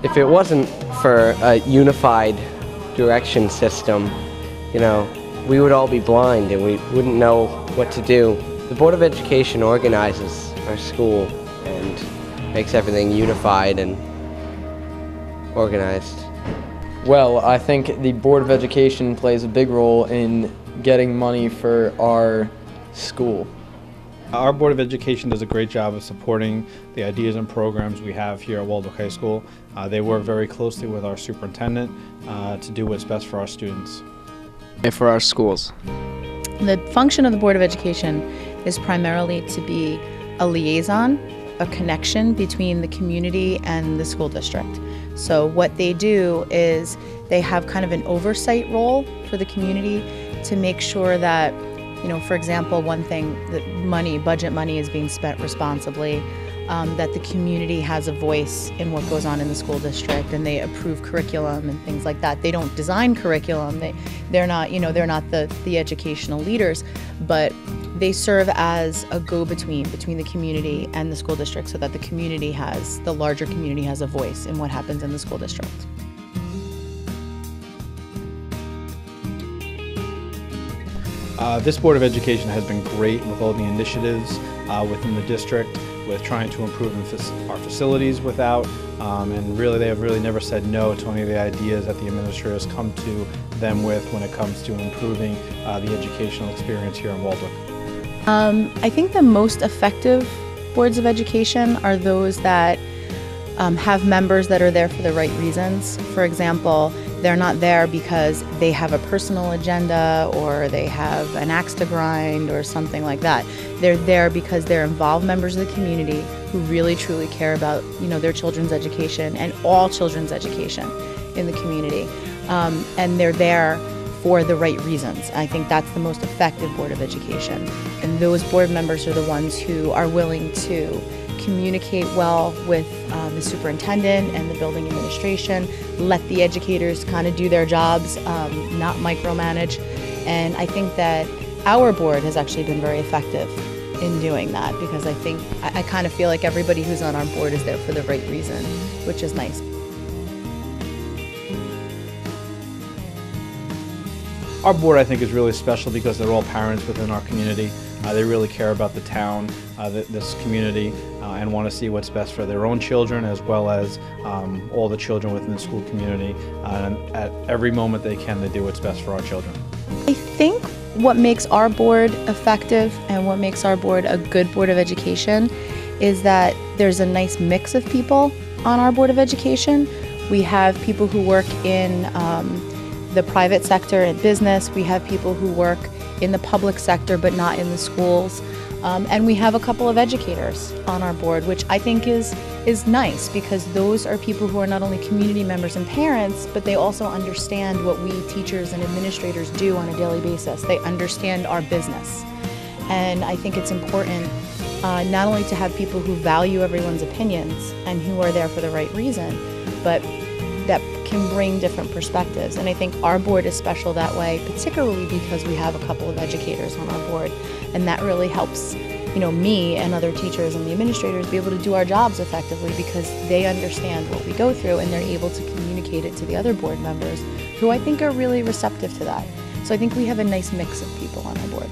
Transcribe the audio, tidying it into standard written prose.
If it wasn't for a unified direction system, we would all be blind and we wouldn't know what to do. The Board of Education organizes our school and makes everything unified and organized. Well, I think the Board of Education plays a big role in getting money for our school. Our Board of Education does a great job of supporting the ideas and programs we have here at Waldwick High School. They work very closely with our superintendent to do what's best for our students. And for our schools. The function of the Board of Education is primarily to be a liaison, a connection between the community and the school district. So what they do is they have kind of an oversight role for the community to make sure that, for example, one thing, that budget money is being spent responsibly, that the community has a voice in what goes on in the school district, and they approve curriculum and things like that. They don't design curriculum. They're not the educational leaders, but they serve as a go-between between the community and the school district, so that the larger community has a voice in what happens in the school district. This Board of Education has been great with all the initiatives within the district, with trying to improve our facilities and really they have never said no to any of the ideas that the administrators come to them with when it comes to improving the educational experience here in Waldwick. I think the most effective boards of education are those that have members that are there for the right reasons. For example, they're not there because they have a personal agenda or they have an axe to grind or something like that. They're there because they're involved members of the community who really truly care about their children's education and all children's education in the community. And they're there for the right reasons. I think that's the most effective Board of Education. And those board members are the ones who are willing to communicate well with the superintendent and the building administration, let the educators kind of do their jobs, not micromanage. And I think that our board has actually been very effective in doing that, because I kind of feel like everybody who's on our board is there for the right reason, which is nice. Our board, I think, is really special because they're all parents within our community. They really care about the town, this community, and want to see what's best for their own children as well as all the children within the school community. And at every moment they can, they do what's best for our children. I think what makes our board effective and what makes our board a good Board of Education is that there's a nice mix of people on our Board of Education. We have people who work in the private sector and business. We have people who work in the public sector but not in the schools. And we have a couple of educators on our board, which I think is nice, because those are people who are not only community members and parents, but they also understand what we teachers and administrators do on a daily basis. They understand our business. And I think it's important not only to have people who value everyone's opinions and who are there for the right reason, but that can bring different perspectives. And I think our board is special that way, particularly because we have a couple of educators on our board. And that really helps, me and other teachers and the administrators be able to do our jobs effectively, because they understand what we go through and they're able to communicate it to the other board members, who I think are really receptive to that. So I think we have a nice mix of people on our board.